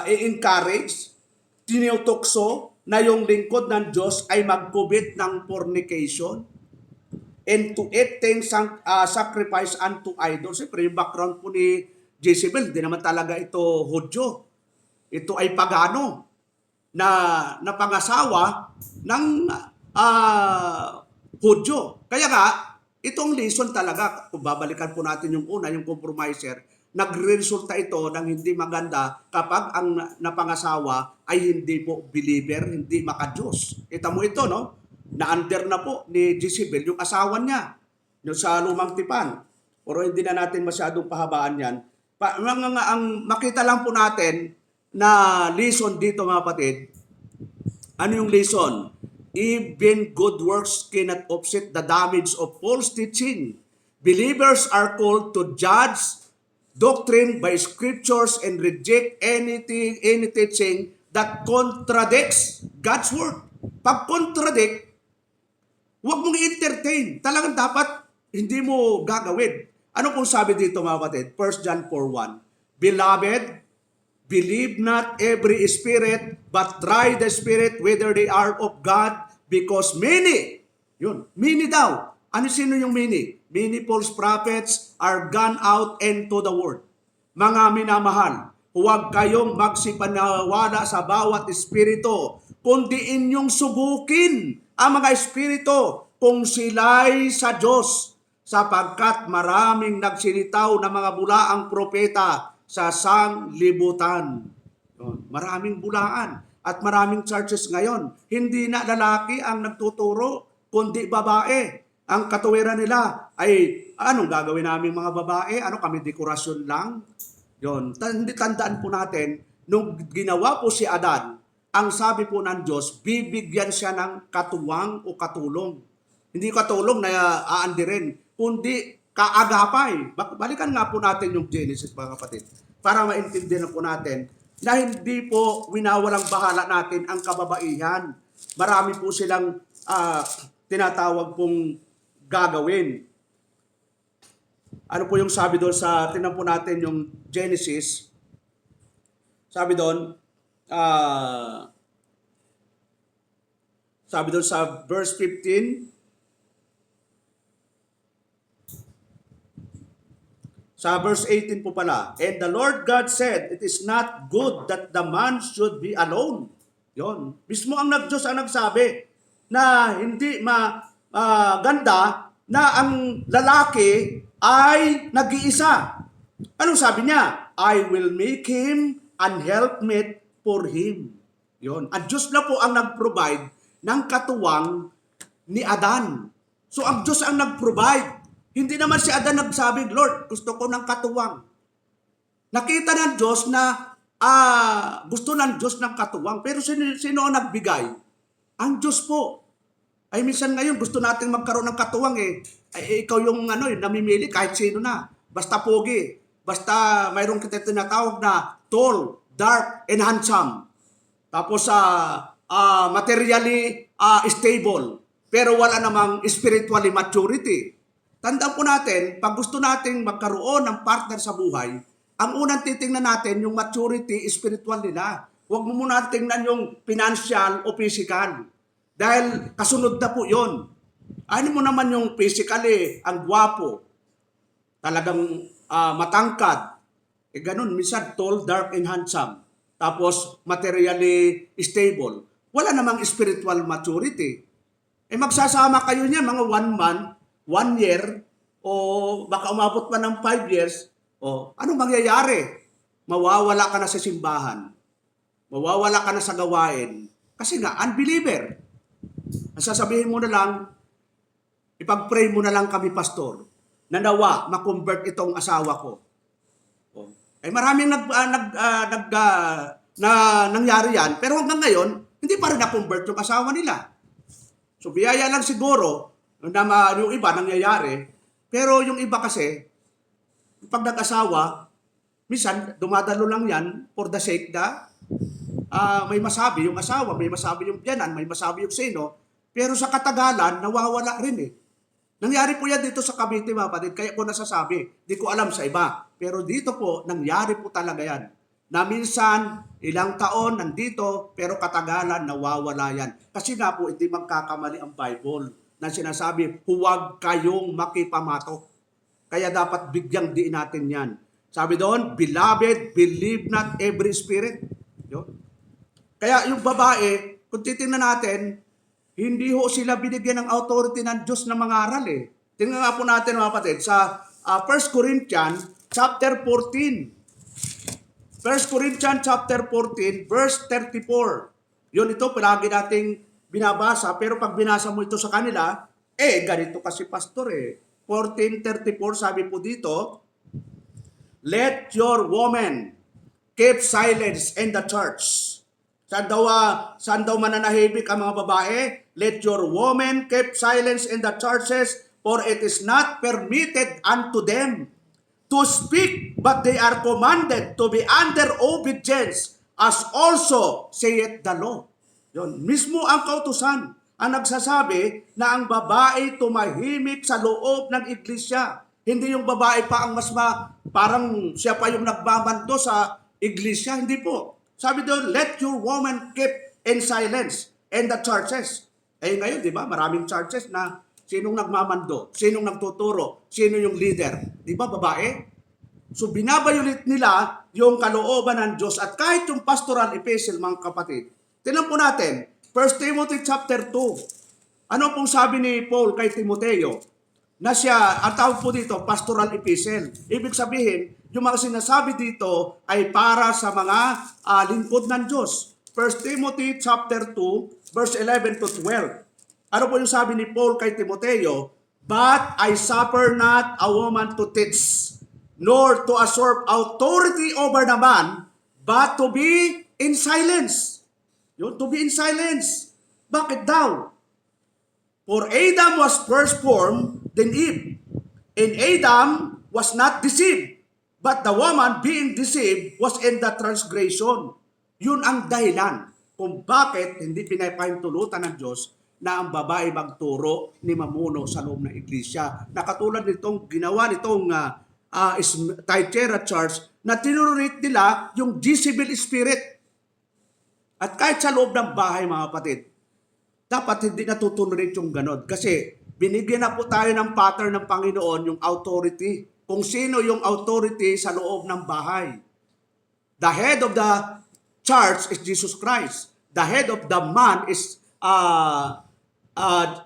encourage, tinutokso na yung lingkod ng Diyos ay mag-commit ng fornication and to eat things sacrifice unto idols. Siyempre, yung background po ni Jezebel, di naman talaga ito Hudyo. Ito ay pagano na pangasawa ng Hudyo. Kaya nga, itong lesson talaga, kung babalikan po natin yung una, yung compromiser, nagre-resulta ito ng hindi maganda kapag ang napangasawa ay hindi po believer, hindi maka-Diyos. Kita mo ito, no? Na-under na po ni Jezebel yung asawa niya yung sa lumang tipan. Pero hindi na natin masyadong pahabaan yan. Ang makita lang po natin na lesson dito mga kapatid, ano yung lesson? Even good works cannot offset the damage of false teaching. Believers are called to judge doctrine by scriptures and reject any teaching that contradicts God's word. Pag contradict, huwag mong i-entertain. Talagang dapat hindi mo gagawin. Ano kung sabi dito mga kapatid? 1 John 4:1. Beloved, believe not every spirit, but try the spirit whether they are of God, because many, many daw. Sino yung many? Many false prophets are gone out into the world. Mga minamahal, huwag kayong magsipanawala sa bawat espiritu, kundi inyong subukin ang mga espiritu kung sila'y sa Diyos, sapagkat maraming nagsilitaw na mga bulaang propeta sa sanglibutan. Maraming bulaan at maraming churches ngayon. Hindi na lalaki ang nagtuturo, kundi babae. Ang katuwiran nila ay, anong gagawin namin mga babae? Kami dekorasyon lang? Tandaan po natin, nung ginawa po si Adan, ang sabi po ng Diyos, bibigyan siya ng katuwang o katulong. Hindi katulong na aandirin, kundi kaagapay. Balikan nga po natin yung Genesis mga kapatid, para maintindihan po natin na hindi po winawalang bahala natin ang kababaihan. Marami po silang tinatawag pong gagawin. Ano po yung sabi doon tingnan po natin yung Genesis. Sabi doon sa verse 15, sa verse 18 po pala, and the Lord God said, it is not good that the man should be alone. Mismo ang Diyos ang nagsabi na hindi ganda na ang lalaki ay nag-iisa. Anong sabi niya? I will make him an helpmate for him. Ang Diyos na po ang nag-provide ng katuwang ni Adan. So ang Diyos ang nag-provide. Hindi naman si Adan nagsabi, Lord, gusto ko ng katuwang. Nakita ng Diyos na gusto ng Diyos ng katuwang. Pero sino ang nagbigay? Ang Diyos po. Ay minsan ngayon gusto nating magkaroon ng katuwang ikaw yung namimili kahit sino na. Basta pogi. Basta mayroong kita tinatawag na tall, dark, and handsome. Tapos materially stable. Pero wala namang spiritually maturity. Tandaan po natin, pag gusto nating magkaroon ng partner sa buhay, ang unang titingnan natin yung maturity spiritual nila. Huwag mo muna tingnan yung financial o physical. Dahil kasunod na po yun. Ano mo naman yung physically, ang gwapo, talagang matangkad. Ganun, minsan tall, dark, and handsome. Tapos materially stable. Wala namang spiritual maturity. Magsasama kayo niyan mga 1 month, 1 year, o baka umabot pa ng 5 years, anong mangyayari? Mawawala ka na sa simbahan. Mawawala ka na sa gawain. Kasi nga, unbeliever. Ang sasabihin mo na lang, ipag-pray mo na lang kami, pastor, na nawa, makonvert itong asawa ko. Maraming nangyari yan, pero hanggang ngayon, hindi pa rin na-convert yung asawa nila. So, biyaya lang siguro, na yung iba nangyayari, pero yung iba kasi, pag nag-asawa, minsan, dumadalo lang yan for the sake na may masabi yung asawa, may masabi yung biyanan, may masabi yung sino, pero sa katagalan, nawawala rin Nangyari po yan dito sa Cavite, mga kapatid, kaya ko nasasabi, di ko alam sa iba. Pero dito po, nangyari po talaga yan. Na minsan, ilang taon nandito, pero katagalan, nawawala yan. Kasi nga po, hindi magkakamali ang Bible na sinasabi, huwag kayong makipamatok. Kaya dapat bigyang diin natin yan. Sabi doon, beloved, believe not every spirit. Kaya yung babae, kung titingnan natin, hindi ho sila binigyan ng authority ng Diyos na mangaral Tingnan nga po natin mga kapatid sa 1 Corinthians chapter 14. 1 Corinthians chapter 14 verse 34. Ito palagi nating binabasa, pero pag binasa mo ito sa kanila, ganito kasi pastor 14:34 sabi po dito, let your woman keep silence in the church. Saan daw mananahimik ang mga babae? Let your women keep silence in the churches, for it is not permitted unto them to speak, but they are commanded to be under obedience, as also saith the law. Yun, mismo ang kautusan ang nagsasabi na ang babae tumahimik sa loob ng iglesia. Hindi yung babae pa ang parang siya pa yung nagmamando sa iglesia. Hindi po. Sabi doon, let your woman keep in silence in the churches. Eh ngayon, di ba, maraming churches na sinong nagmamando, sinong nagtuturo, sino yung leader. Di ba, babae? So binabayulit nila yung kalooban ng Diyos at kahit yung pastoral epistle, mga kapatid. Tingnan po natin, 1 Timothy chapter 2. Ano pong sabi ni Paul kay Timoteo? Na siya, ang tawag po dito, pastoral epistle. Ibig sabihin, yung mga sinasabi dito ay para sa mga lingkod ng Diyos. 1 Timothy chapter 2, verse 11 to 12. Ano po yung sabi ni Paul kay Timoteo? But I suffer not a woman to teach, nor to usurp authority over the man, but to be in silence. Yun, to be in silence. Bakit daw? For Adam was first formed, then Eve. And Adam was not deceived, but the woman being deceived was in the transgression. Yun ang dahilan kung bakit hindi pinapahintulutan ng Diyos na ang babae magturo ni mamuno sa loob ng iglesia. Na katulad nitong ginawa nitong Thyatira Church na tinururit nila yung Jezebel spirit. At kahit sa loob ng bahay, mga kapatid, dapat hindi natutunurin yung ganun. Kasi binigyan na po tayo ng pattern ng Panginoon, yung authority. Kung sino yung authority sa loob ng bahay. The head of the church is Jesus Christ. The head of the man is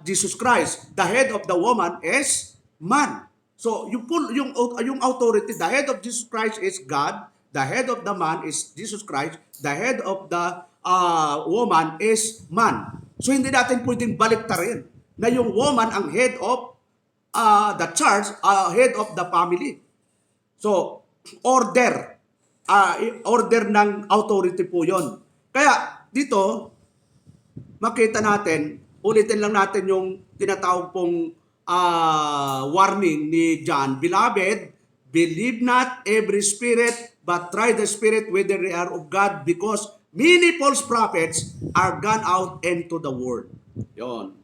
Jesus Christ. The head of the woman is man. So yung authority, the head of Jesus Christ is God. The head of the man is Jesus Christ. The head of the woman is man. So hindi natin pwedeng baliktarin na yung woman ang head of the church, head of the family. So order ng authority po yon. Kaya dito makita natin, ulitin lang natin yung tinatawag pong warning ni John. Beloved, believe not every spirit, but try the spirit whether they are of God, because many false prophets are gone out into the world. Yon.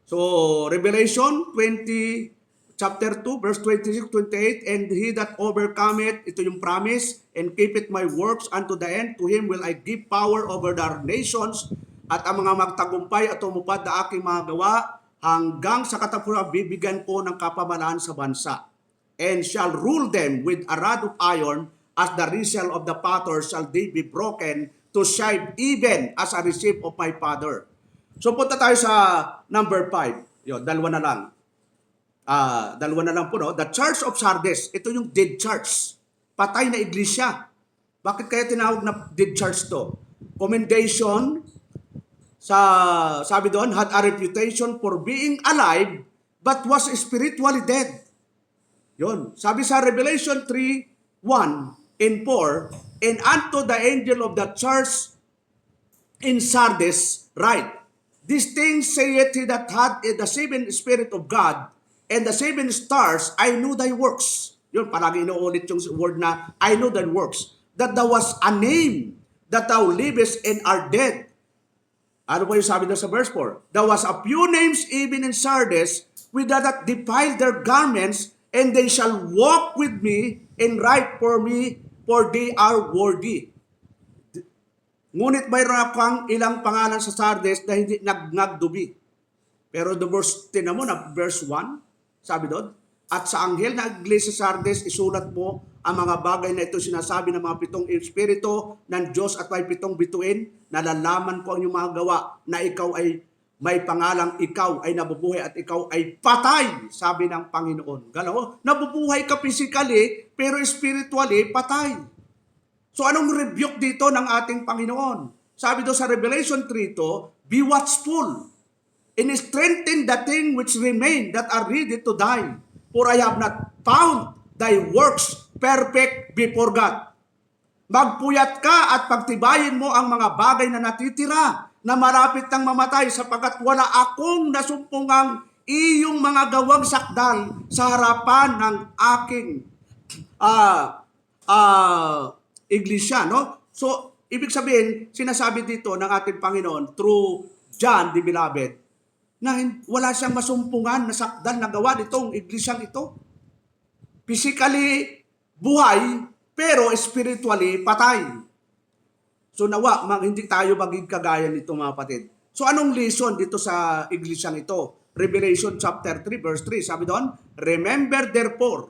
So, Revelation 20, chapter 2, verse 26, 28, and he that overcometh, ito yung promise, and keepeth my works unto the end, to him will I give power over the nations, at ang mga magtagumpay at tumupad na aking mga gawa, hanggang sa katapusan bibigyan ko ng kapamalaan sa bansa. And shall rule them with a rod of iron, as the result of the potter shall they be broken to shape even as I receive of my Father. So punta tayo sa number 5. Yo, dalawa na lang po, no? The Church of Sardis. Ito yung dead church. Patay na iglesia. Bakit kaya tinawag na dead church to? Commendation, sabi doon, had a reputation for being alive but was spiritually dead. Yon. Sabi sa Revelation 3:1 and 4, and unto the angel of the church in Sardis write, these things saith he that had the seven spirit of God and the seven stars, I know thy works. Yun, palagi inuulit yung word na, I know thy works. That thou was a name, that thou livest and art dead. Ano ba yung sabi doon sa verse 4? There was a few names even in Sardis, with that defiled their garments, and they shall walk with me and write for me, for they are worthy. Ngunit mayroon akong ilang pangalan sa Sardis na hindi nagdubi. Pero the verse, tinan mo na verse 1, sabi doon, at sa anghel na iglesia sa Sardis, isulat mo ang mga bagay na ito sinasabi ng mga 7 espiritu ng Diyos at may 7 bituin, nalalaman ko ang iyong mga gawa na ikaw ay may pangalang ikaw ay nabubuhay at ikaw ay patay, sabi ng Panginoon. Galaw, nabubuhay ka physically, pero spiritually, patay. So anong rebuke dito ng ating Panginoon? Sabi doon sa Revelation 3:2, be watchful and strengthen the thing which remain that are ready to die. For I have not found thy works perfect before God. Magpuyat ka at pagtibayin mo ang mga bagay na natitira na malapit ng mamatay sapagkat wala akong nasumpungang iyong mga gawang sakdal sa harapan ng aking ah iglesia, no? So, ibig sabihin, sinasabi dito ng ating Panginoon through John the Beloved na wala siyang masumpungan na sakdal na gawa nitong iglesyang ito. Physically buhay, pero spiritually patay. So nawa, hindi tayo maging kagaya nito mga kapatid. So anong lesson dito sa iglesyang ito? Revelation chapter 3 verse 3, sabi doon, remember therefore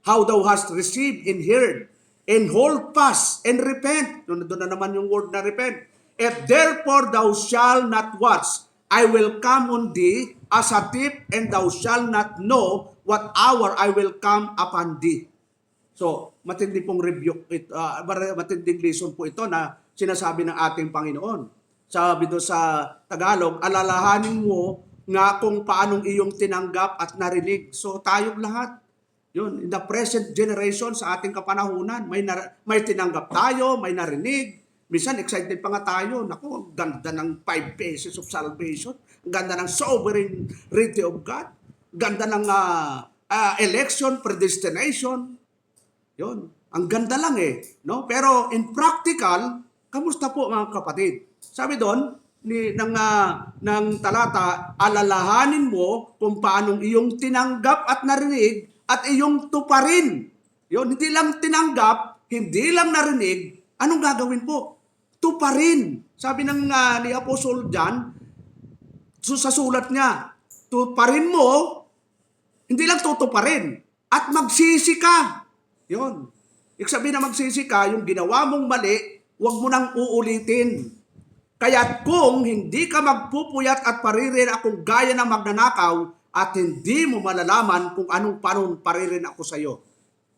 how thou hast received and heard, and hold fast and repent. Doon na naman yung word na repent. If therefore thou shalt not watch, I will come on thee as a thief, and thou shalt not know what hour I will come upon thee. So, matindi pong rebuke, matinding lesson po ito na sinasabi ng ating Panginoon. Sabi doon sa Tagalog, alalahanin mo nga kung paanong iyong tinanggap at narinig. So, tayong lahat, yun, in the present generation sa ating kapanahunan, may tinanggap tayo, may narinig. Minsan, excited pa nga tayo. Naku, ang ganda ng 5 phases of salvation. Ang ganda ng sovereignty of God. Ganda ng election, predestination. Yun. Ang ganda lang no? Pero in practical, kamusta po mga kapatid? Sabi doon, ng talata, alalahanin mo kung paanong iyong tinanggap at narinig at iyong tuparin. Yun, hindi lang tinanggap, hindi lang narinig, anong gagawin po? Tuparin. Sabi ni Apostle John, sa sulat niya, tuparin mo, hindi lang tutuparin, at magsisi ka. Yun. Ibig sabihin na magsisi ka, yung ginawa mong mali, huwag mo nang uulitin. Kaya't kung hindi ka magpupuyat at paririn akong gaya ng magnanakaw, at hindi mo malalaman kung anong panahon paririn ako sa iyo.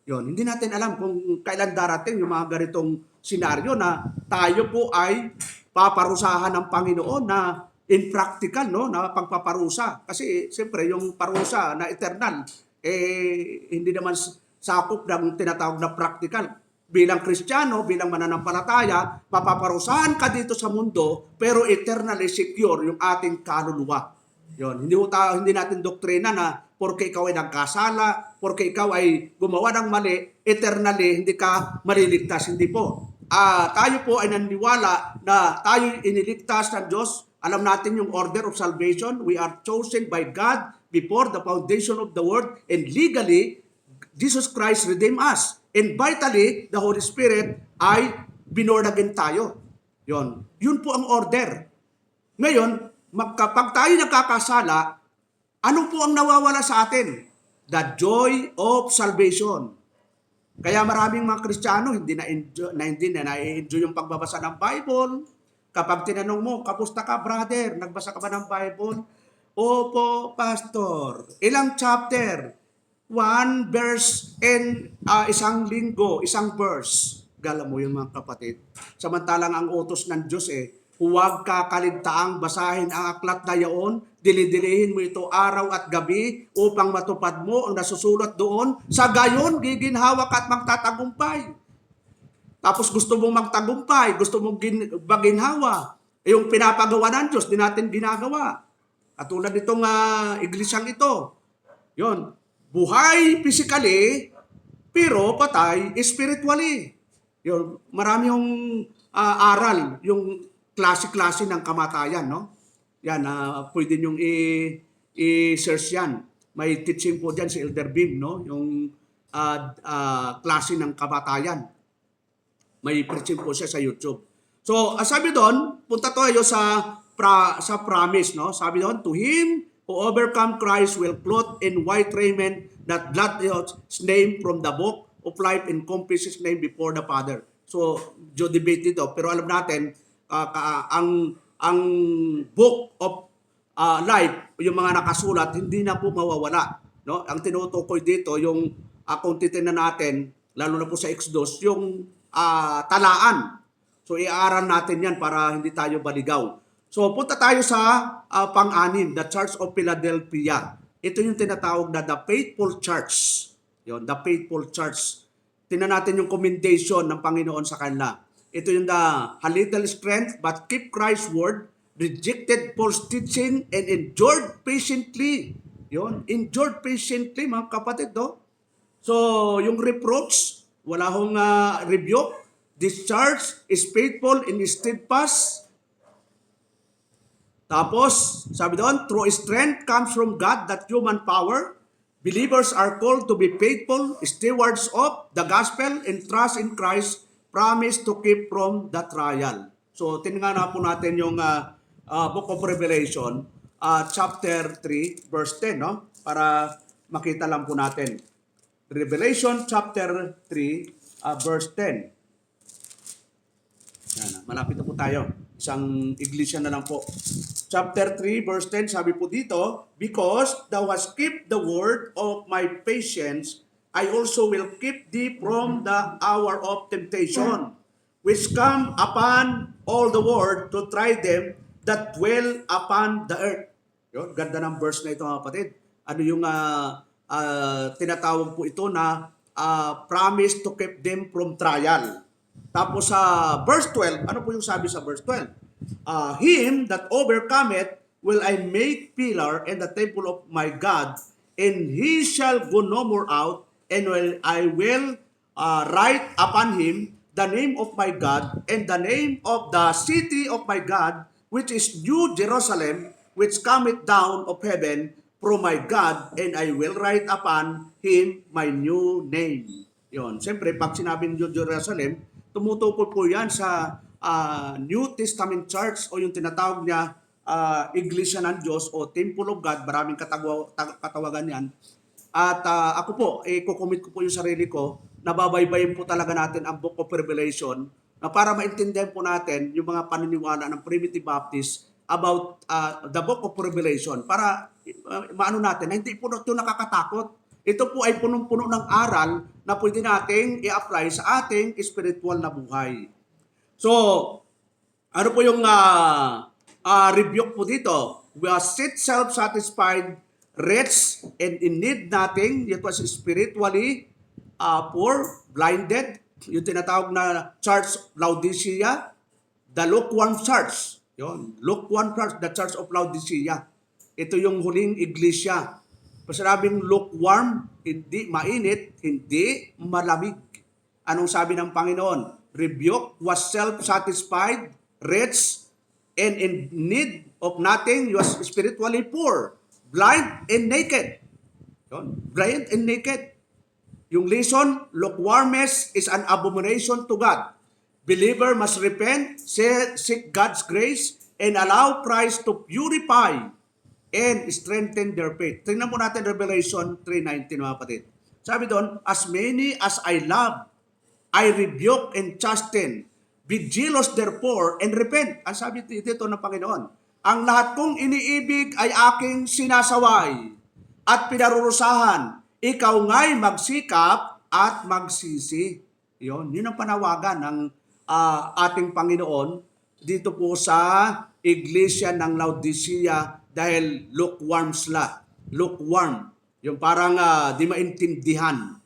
Yun. Hindi natin alam kung kailan darating yung mga ganitong senaryo na tayo po ay paparusahan ng Panginoon na in practical, no, na pagpaparusa. Kasi siyempre yung parusa na eternal, hindi naman sakop ng tinatawag na practical. Bilang Kristiyano, bilang mananampalataya, papaparusahan ka dito sa mundo, pero eternally secure yung ating kaluluwa. Yun. Hindi natin doktrina na porke ikaw ay nagkasala, porke ikaw ay gumawa ng mali, eternally hindi ka maliligtas. Hindi po. Tayo po ay naniniwala na tayo iniligtas ng Diyos. Alam natin yung order of salvation. We are chosen by God before the foundation of the world, and legally, Jesus Christ redeemed us. And vitally, the Holy Spirit ay binorn again tayo. Yun po ang order. Ngayon, kapag tayo nagkakasala, ano po ang nawawala sa atin? The joy of salvation. Kaya maraming mga Kristiyano hindi na-enjoy yung pagbabasa ng Bible. Kapag tinanong mo, kapusta ka brother? Nagbasa ka ba ng Bible? Opo, pastor. Ilang chapter? 1 verse and isang linggo, isang verse. Gala mo yung mga kapatid. Samantalang ang utos ng Diyos huwag kakaligtaang basahin ang aklat na yaon, dilidilihin mo ito araw at gabi upang matupad mo ang nasusulat doon. Sa gayon, giginhawa ka at magtatagumpay. Tapos gusto mong magtagumpay, gusto mong maginhawa. Yung pinapagawa ng Diyos, di natin ginagawa. At tulad nitong iglesyang ito. Yon, buhay physically, pero patay spiritually. Yon, marami yung aral, yung klase-klase ng kamatayan, no? Yan, pwede niyong i-search yan. May teaching po dyan si Elder Bim, no? Yung klase ng kamatayan. May preaching po siya sa YouTube. So, sabi doon, punta tayo sa promise, no? Sabi doon, to him who overcome Christ will clothe in white raiment that blot his name from the book of life and compass his name before the Father. So, debate dito. Pero alam natin, ang book of life, yung mga nakasulat, hindi na po mawawala. No? Ang tinutukoy dito, yung kung titignan natin, lalo na po sa Exodus, yung talaan. So, i-aaral natin yan para hindi tayo baligaw. So, punta tayo sa pang-anim, the Church of Philadelphia. Ito yung tinatawag na the Faithful Church. Yun, the Faithful Church. tingnan natin yung commendation ng Panginoon sa kanila. Ito yung a little strength but keep Christ's word, rejected false teaching, and endured patiently. Yun, endured patiently mga kapatid, no? So, yung reproach, wala hong rebuke. Discharge is faithful and steadfast. Tapos, sabi doon, true strength comes from God, that human power. Believers are called to be faithful stewards of the gospel and trust in Christ, promise to keep from the trial. So, tingnan na po natin yung Book of Revelation, chapter 3, verse 10, no? Para makita lang po natin. Revelation chapter 3, verse 10. Yan, malapit na po tayo. Isang iglesia na lang po. Chapter 3, verse 10, sabi po dito, because thou hast kept the word of my patience, I also will keep thee from the hour of temptation, which come upon all the world to try them that dwell upon the earth. Yun, ganda ng verse na ito mga kapatid. Ano yung tinatawag po ito na promise to keep them from trial. Tapos sa verse 12, ano po yung sabi sa verse 12? Him that overcometh will I make pillar in the temple of my God, and he shall go no more out, and I will write upon him the name of my God, and the name of the city of my God, which is New Jerusalem, which cometh down of heaven from my God, and I will write upon him my new name. Yon. Siyempre, pag sinabing New Jerusalem, tumutukoy po yan sa New Testament Church o yung tinatawag niya Iglesia ng Diyos o Temple of God. Maraming katawagan yan. At ako po, kukomit ko po yung sarili ko, nababaybayin po talaga natin ang Book of Revelation na para maintindihan po natin yung mga paniniwala ng Primitive Baptist about the Book of Revelation para maano natin na hindi po ito nakakatakot. Ito po ay punong-puno ng aral na pwede nating i-apply sa ating spiritual na buhay. So, ano po yung rebuke po dito? We are sit self-satisfied, rich, and in need nothing. It was spiritually poor, blinded. Yung tinatawag na Church Laodicea, the lukewarm church. Yun, lukewarm church, the Church of Laodicea. Ito yung huling iglesia. Pasarabing lukewarm, hindi mainit, hindi malamig. Anong sabi ng Panginoon? Rebuke was self-satisfied, rich, and in need of nothing. He was spiritually poor, blind, and naked. Blind and naked. Yung lesson, lukewarmness is an abomination to God. Believer must repent, seek God's grace, and allow Christ to purify and strengthen their faith. Tingnan po natin Revelation 3:19 mga kapatid. Sabi doon, as many as I love, I rebuke and chasten. Be jealous therefore and repent. Ang sabi dito ng Panginoon, ang lahat kong iniibig ay aking sinasaway at pinarurusahan. Ikaw nga'y magsikap at magsisi. Yun ang panawagan ng ating Panginoon dito po sa Iglesia ng Laodicea dahil lukewarm sila. Lukewarm. Yung parang di maintindihan.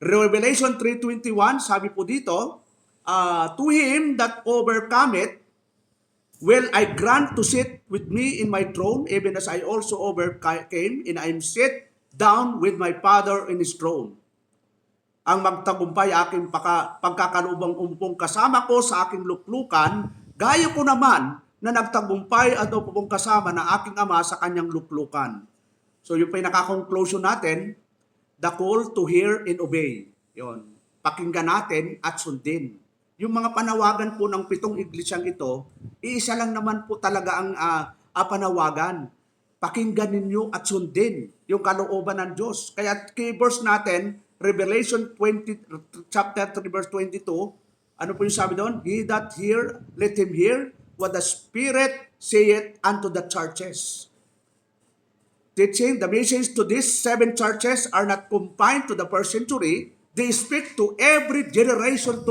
Revelation 3:21, sabi po dito, to him that overcometh will I grant to sit with me in my throne, even as I also overcame, and I am set down with my Father in His throne. Ang magtagumpay aking pagkakalubang umpong kasama ko sa aking luklukan, gaya ko naman na nagtagumpay at upong kasama ng aking ama sa kanyang luklukan. So yung pinaka-conclusion natin, the call to hear and obey. Yon. Pakinggan natin at sundin. Yung mga panawagan po ng 7 iglesyang ito, iisa lang naman po talaga ang panawagan. Pakinggan ninyo at sundin yung kalooban ng Diyos. Kaya key verse natin, Revelation 20, chapter 3, verse 22, ano po yung sabi doon? He that hear, let him hear what the Spirit saith unto the churches. Teaching, the message to these 7 churches are not confined to the first century. They speak to every generation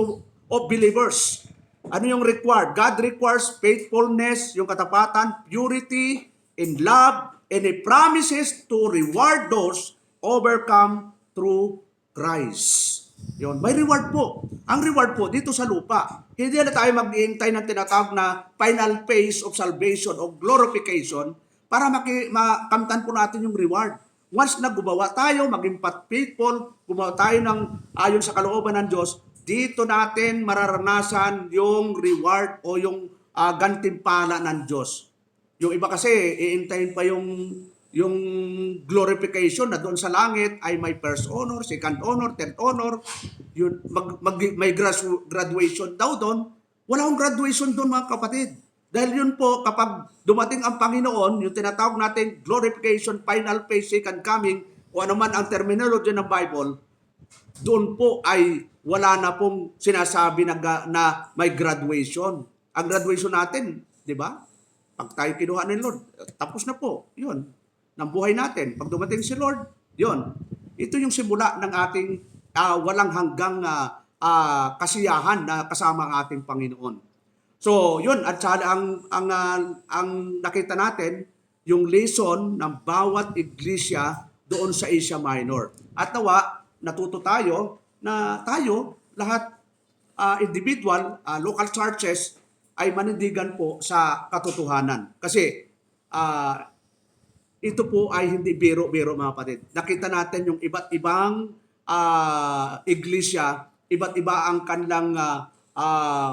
of believers. Ano yung required? God requires faithfulness, yung katapatan, purity, and love, and He promises to reward those overcome through Christ. Yun, may reward po. Ang reward po dito sa lupa. Hindi na tayo mag-iintay ng tinatawag na final phase of salvation o glorification para makamtan po natin yung reward. Once na gumawa tayo, maging faithful, gumawa tayo ng ayon sa kalooban ng Diyos, dito natin mararanasan yung reward o yung gantimpala ng Diyos. Yung iba kasi, iintayin pa yung glorification na doon sa langit ay may first honor, second honor, third honor, yun, may graduation daw doon. Wala akong graduation doon mga kapatid. Dahil yun po, kapag dumating ang Panginoon, yung tinatawag natin glorification, final phase, second coming, o ano man ang terminology ng Bible, doon po ay wala na pong sinasabi na may graduation. Ang graduation natin, di ba? Pag tayo kinuha ng Lord, tapos na po. Yun. Ng buhay natin. Pag dumating si Lord, yun. Ito yung simula ng ating walang hanggang kasiyahan na kasama ang ating Panginoon. So, yun. At saka ang nakita natin, yung lesson ng bawat iglesia doon sa Asia Minor. At nawa, natuto tayo na tayo, lahat individual, local churches, ay manindigan po sa katotohanan. Kasi, ito po ay hindi biro-biro mga kapatid. Nakita natin yung iba't ibang iglesia, iba't iba ang kanilang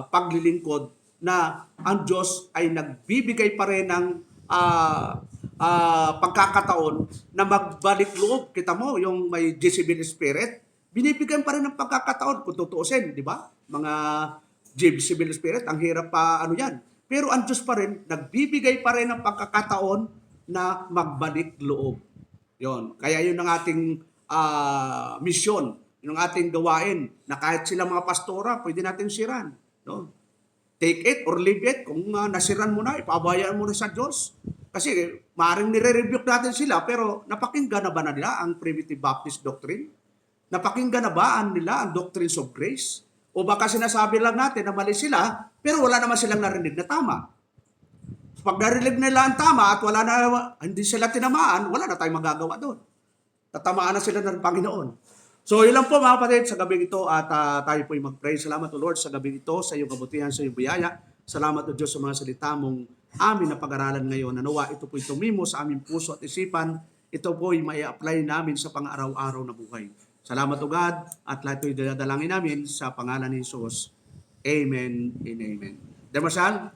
paglilingkod na ang Diyos ay nagbibigay pa rin ng pagkakataon na magbalik loob. Kita mo, yung may Jezebel spirit, binibigyan pa rin ng pagkakataon kung tutuusin, di ba? Mga Jezebel spirit, ang hirap pa ano yan. Pero ang Diyos pa rin, nagbibigay pa rin ng pagkakataon na magbalik loob. Yon. Kaya yun ang ating misyon, yun ang ating gawain, na kahit sila mga pastora, pwede natin siran. No? Take it or leave it. Kung nasiran mo na, ipabayaan mo na sa Diyos. Kasi maaaring nire-rebuke natin sila, pero napakinggan na ba na nila ang Primitive Baptist Doctrine? Napakinggan na ba nila ang Doctrines of Grace? O baka sinasabi lang natin na mali sila, pero wala naman silang narinig na tama. Pag narinig nila ang tama at wala na, hindi sila tinamaan, wala na tayong magagawa doon. Tatamaan na sila ng Panginoon. So, yun lang po mga kapatid sa gabi ito at tayo po yung mag-pray. Salamat o Lord sa gabi ito, sa iyong kabutihan, sa iyong biyaya. Salamat o Diyos sa mga salita mong amin na pag-aralan ngayon. Nawa ito po tumimo sa aming puso at isipan. Ito po ay mai-apply namin sa pang-araw-araw na buhay. Salamat o God at lahat ito'y dadalangin namin sa pangalan ni Jesus. Amen and amen. Demasal.